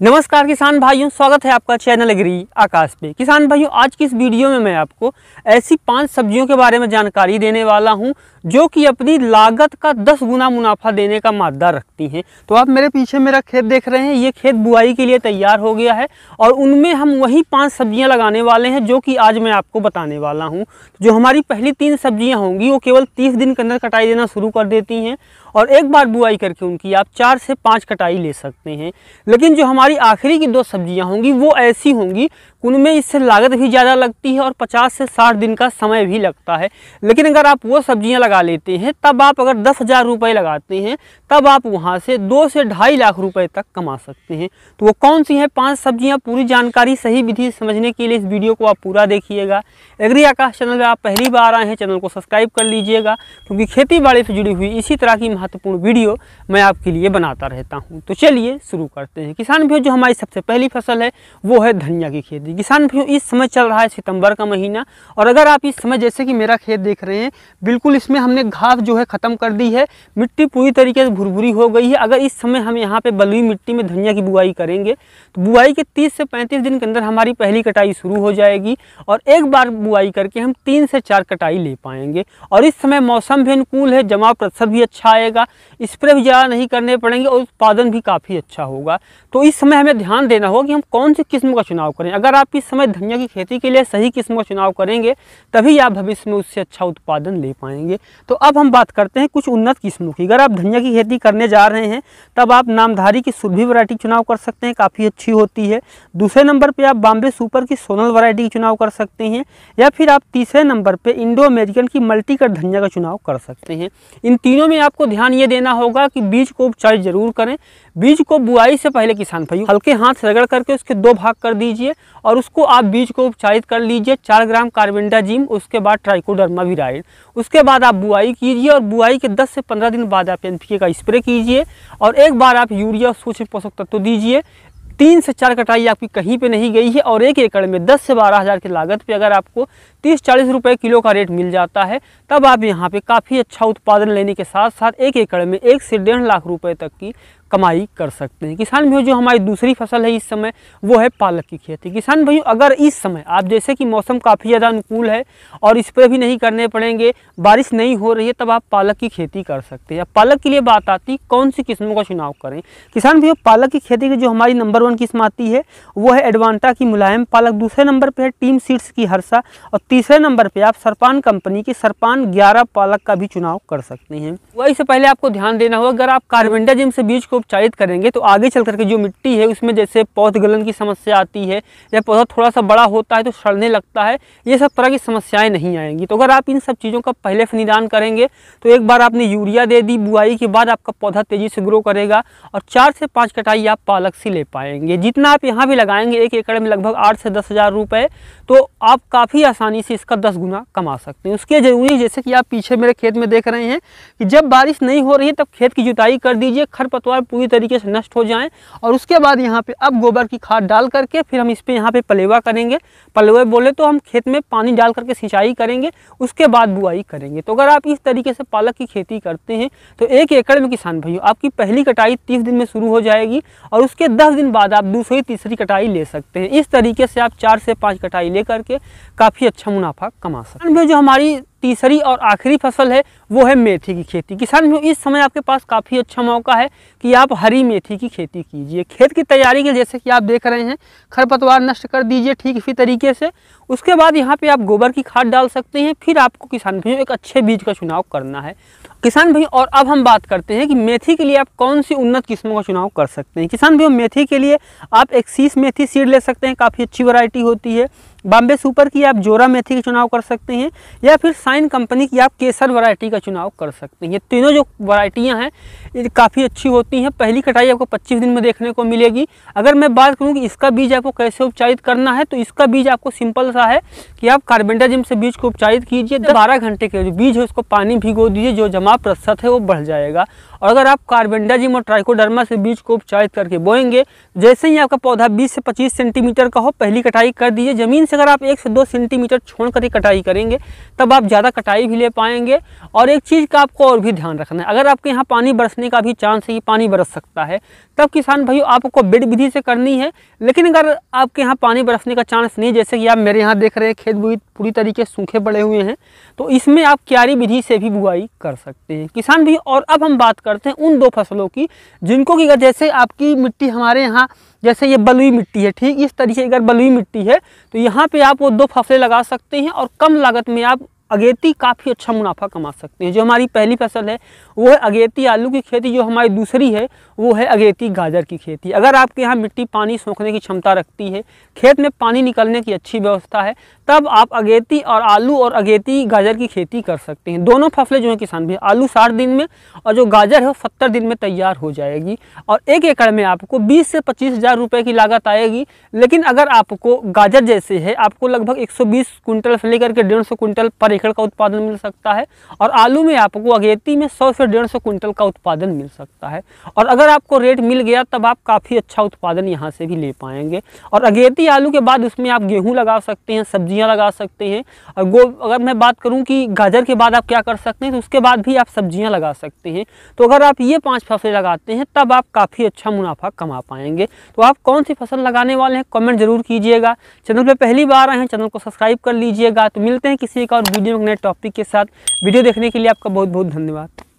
नमस्कार किसान भाइयों, स्वागत है आपका चैनल एग्री आकाश पे। किसान भाइयों, आज की इस वीडियो में मैं आपको ऐसी 5 सब्जियों के बारे में जानकारी देने वाला हूं जो कि अपनी लागत का 10 गुना मुनाफा देने का मादा रखती हैं। तो आप मेरे पीछे मेरा खेत देख रहे हैं, ये खेत बुआई के लिए तैयार हो गया है और उनमें हम वही 5 सब्जियां लगाने वाले हैं जो कि आज मैं आपको बताने वाला हूँ। जो हमारी पहली 3 सब्जियाँ होंगी वो केवल 30 दिन के अंदर कटाई देना शुरू कर देती हैं और एक बार बुआई करके उनकी आप 4 से 5 कटाई ले सकते हैं। लेकिन जो हमारी आखिरी की 2 सब्जियां होंगी वो ऐसी होंगी, उनमें इससे लागत भी ज़्यादा लगती है और 50 से 60 दिन का समय भी लगता है। लेकिन अगर आप वो सब्जियां लगा लेते हैं, तब आप अगर 10,000 रुपये लगाते हैं, तब आप वहां से 2 से 2.5 लाख रुपए तक कमा सकते हैं। तो वो कौन सी हैं 5 सब्जियां, पूरी जानकारी सही विधि समझने के लिए इस वीडियो को आप पूरा देखिएगा। एग्री आकाश चैनल में आप पहली बार आए हैं, चैनल को सब्सक्राइब कर लीजिएगा, क्योंकि खेती बाड़ी से जुड़ी हुई इसी तरह की महत्वपूर्ण वीडियो मैं आपके लिए बनाता रहता हूं। तो चलिए शुरू करते हैं। किसान भाइयों, जो हमारी सबसे पहली फसल है वो है धनिया की खेती। किसान भाइयों, इस समय चल रहा है सितंबर का महीना और अगर आप इस समय जैसे कि मेरा खेत देख रहे हैं, बिल्कुल इसमें हमने घास जो है ख़त्म कर दी है, मिट्टी पूरी तरीके से भुरभुरी हो गई है। अगर इस समय हम यहाँ पे बलुई मिट्टी में धनिया की बुआई करेंगे तो बुआई के 30 से 35 दिन के अंदर हमारी पहली कटाई शुरू हो जाएगी और एक बार बुआई करके हम 3 से 4 कटाई ले पाएंगे। और इस समय मौसम भी अनुकूल है, जमाव प्रतिशत भी अच्छा आएगा, स्प्रे भी ज़्यादा नहीं करने पड़ेंगे और उत्पादन भी काफ़ी अच्छा होगा। तो इस समय हमें ध्यान देना होगा कि हम कौन सी किस्म का चुनाव करें। अगर आप इस समय धनिया की खेती के लिए सही किस्म का चुनाव करेंगे तभी आप भविष्य में उससे अच्छा उत्पादन ले पाएंगे। तो अब हम बात करते हैं कुछ उन्नत किस्मों की। अगर आप धनिया की खेती करने जा रहे हैं तब आप नामधारी की सुरभि वैरायटी चुनाव कर सकते हैं, काफ़ी अच्छी होती है। दूसरे नंबर पर आप बॉम्बे सुपर की सोनल वैरायटी की चुनाव कर सकते हैं, या फिर आप तीसरे नंबर पर इंडो अमेरिकन की मल्टी कट धनिया का चुनाव कर सकते हैं। इन तीनों में आपको ध्यान ये देना होगा कि बीज को उपचार जरूर करें। बीज को बुआई से पहले किसान भाई हल्के हाथ से रगड़ करके उसके 2 भाग कर दीजिए और उसको आप बीज को उपचारित कर लीजिए। 4 ग्राम कार्बेंडाजिम, उसके बाद ट्राइकोडर्मा विराइड। उसके बाद आप बुआई कीजिए और बुआई के 10 से 15 दिन बाद आप NPK का स्प्रे कीजिए और एक बार आप यूरिया और सूक्ष्म पोषक तत्व दीजिए। 3 से 4 कटाई आपकी कहीं पे नहीं गई है और 1 एकड़ में 10 से 12 हज़ार की लागत पे अगर आपको 30-40 रुपये किलो का रेट मिल जाता है, तब आप यहाँ पे काफ़ी अच्छा उत्पादन लेने के साथ साथ 1 एकड़ में 1 से 1.5 लाख रुपए तक की कमाई कर सकते हैं। किसान भाइयों, जो हमारी दूसरी फसल है इस समय वो है पालक की खेती। किसान भाइयों, अगर इस समय आप जैसे कि मौसम काफ़ी ज़्यादा अनुकूल है और स्प्रे भी नहीं करने पड़ेंगे, बारिश नहीं हो रही है, तब आप पालक की खेती कर सकते हैं। पालक के लिए बात आती कौन सी किस्मों का चुनाव करें। किसान भाइयों, पालक की खेती की जो हमारी नंबर 1 किस्म आती है वो है एडवांटा की मुलायम पालक। दूसरे नंबर पर है टीम सीड्स की हर्षा और तीसरे नंबर पर आप सरपान कंपनी की सरपान 11 पालक का भी चुनाव कर सकते हैं। वही से पहले आपको ध्यान देना होगा, अगर आप कार्बेंडाजिम से बीज को उपचारित करेंगे तो आगे चल करके जो मिट्टी है उसमें जैसे पौध गलन की समस्या आती है या पौधा थोड़ा सा बड़ा होता है तो सड़ने लगता है, ये सब तरह की समस्याएं नहीं आएंगी। तो अगर आप इन सब चीज़ों का पहले से निदान करेंगे तो एक बार आपने यूरिया दे दी, बुआई के बाद आपका पौधा तेजी से ग्रो करेगा और 4 से 5 कटाई आप पालक से ले पाएंगे। जितना आप यहाँ भी लगाएंगे 1 एकड़ में लगभग 8 से 10 हज़ार रुपये, तो आप काफ़ी आसानी से इसका 10 गुना कमा सकते हैं। उसके जरूरी जैसे कि आप पीछे मेरे खेत में देख रहे हैं कि जब बारिश नहीं हो रही है तब खेत की जुताई कर दीजिए, खरपतवार पूरी तरीके से नष्ट हो जाएं और उसके बाद यहाँ पे अब गोबर की खाद डाल करके फिर हम इस पे यहाँ पे पलेवा करेंगे। पलेवा बोले तो हम खेत में पानी डाल करके सिंचाई करेंगे, उसके बाद बुआई करेंगे। तो अगर आप इस तरीके से पालक की खेती करते हैं तो 1 एकड़ में किसान भाइयों आपकी पहली कटाई 30 दिन में शुरू हो जाएगी और उसके 10 दिन बाद आप दूसरी तीसरी कटाई ले सकते हैं। इस तरीके से आप 4 से 5 कटाई ले करके काफ़ी अच्छा मुनाफा कमा सकते हैं। जो हमारी तीसरी और आखिरी फसल है वो है मेथी की खेती। किसान भाइयों, इस समय आपके पास काफ़ी अच्छा मौका है कि आप हरी मेथी की खेती कीजिए। खेत की तैयारी के जैसे कि आप देख रहे हैं, खरपतवार नष्ट कर दीजिए ठीक इसी तरीके से। उसके बाद यहाँ पे आप गोबर की खाद डाल सकते हैं। फिर आपको किसान भाइयों एक अच्छे बीज का चुनाव करना है किसान भाइयों। और अब हम बात करते हैं कि मेथी के लिए आप कौन सी उन्नत किस्मों का चुनाव कर सकते हैं। किसान भाइयों, मेथी के लिए आप एक्सीस मेथी सीड ले सकते हैं, काफ़ी अच्छी वैरायटी होती है। बॉम्बे सुपर की आप जोरा मेथी का चुनाव कर सकते हैं या फिर साइन कंपनी की आप केसर वैरायटी का चुनाव कर सकते हैं। ये तीनों जो वैरायटियां हैं ये काफ़ी अच्छी होती हैं। पहली कटाई आपको 25 दिन में देखने को मिलेगी। अगर मैं बात करूं कि इसका बीज आपको कैसे उपचारित करना है, तो इसका बीज आपको सिंपल सा है कि आप कार्बेंडाजिम से बीज को उपचारित कीजिए। 12 घंटे के जो बीज है उसको पानी भिगो दीजिए, जो जमाव प्रतिशत है वो बढ़ जाएगा और अगर आप कार्बेंडाजिम और ट्राइकोडर्मा से बीज को उपचारित करके बोएंगे, जैसे ही आपका पौधा 20 से 25 सेंटीमीटर का हो पहली कटाई कर दीजिए। ज़मीन से अगर आप 1 से 2 सेंटीमीटर छोड़ कर ही कटाई करेंगे तब आप ज़्यादा कटाई भी ले पाएंगे। और एक चीज़ का आपको और भी ध्यान रखना है, अगर आपके यहाँ पानी बरसने का भी चांस है कि पानी बरस सकता है, तब किसान भाइयों आपको बेड विधि से करनी है। लेकिन अगर आपके यहाँ पानी बरसने का चांस नहीं, जैसे कि आप मेरे यहाँ देख रहे हैं खेत पूरी तरीके से सूखे पड़े हुए हैं, तो इसमें आप क्यारी विधि से भी बुआई कर सकते हैं किसान भाइयों। और अब हम बात करते हैं उन 2 फसलों की जिनको कि जैसे आपकी मिट्टी हमारे यहाँ जैसे ये बलुई मिट्टी है, ठीक इस तरीके अगर बलुई मिट्टी है तो यहाँ पे आप वो 2 फसलें लगा सकते हैं और कम लागत में आप अगेती काफ़ी अच्छा मुनाफा कमा सकते हैं। जो हमारी पहली फसल है वो है अगेती आलू की खेती, जो हमारी दूसरी है वो है अगेती गाजर की खेती। अगर आपके यहाँ मिट्टी पानी सोखने की क्षमता रखती है, खेत में पानी निकलने की अच्छी व्यवस्था है, तब आप अगेती और आलू और अगेती गाजर की खेती कर सकते हैं। दोनों फसलें जो हैं किसान भी, आलू 60 दिन में और जो गाजर है वो 70 दिन में तैयार हो जाएगी और 1 एकड़ में आपको 20 से 25 हज़ार रुपये की लागत आएगी। लेकिन अगर आपको गाजर जैसे है आपको लगभग 120 कुंटल से लेकर के 150 कुंटल पर एकड़ का उत्पादन मिल सकता है और आलू में आपको अगेती में 100 से 150 कुंटल का उत्पादन मिल सकता है। और अगर आपको रेट मिल गया तब आप काफ़ी अच्छा उत्पादन यहाँ से भी ले पाएंगे। और अगेती आलू के बाद उसमें आप गेहूँ लगा सकते हैं, सब्जियाँ लगा सकते हैं। और अगर मैं बात करूँ कि गाजर के बाद आप क्या कर सकते हैं, तो उसके बाद भी आप सब्जियाँ लगा सकते हैं। तो अगर आप ये 5 फसलें लगाते हैं तब आप काफ़ी अच्छा मुनाफा कमा पाएंगे। तो आप कौन सी फसल लगाने वाले हैं कमेंट जरूर कीजिएगा। चैनल पर पहली बार आए हैं चैनल को सब्सक्राइब कर लीजिएगा। तो मिलते हैं किसी एक और वीडियो में नए टॉपिक के साथ। वीडियो देखने के लिए आपका बहुत बहुत धन्यवाद।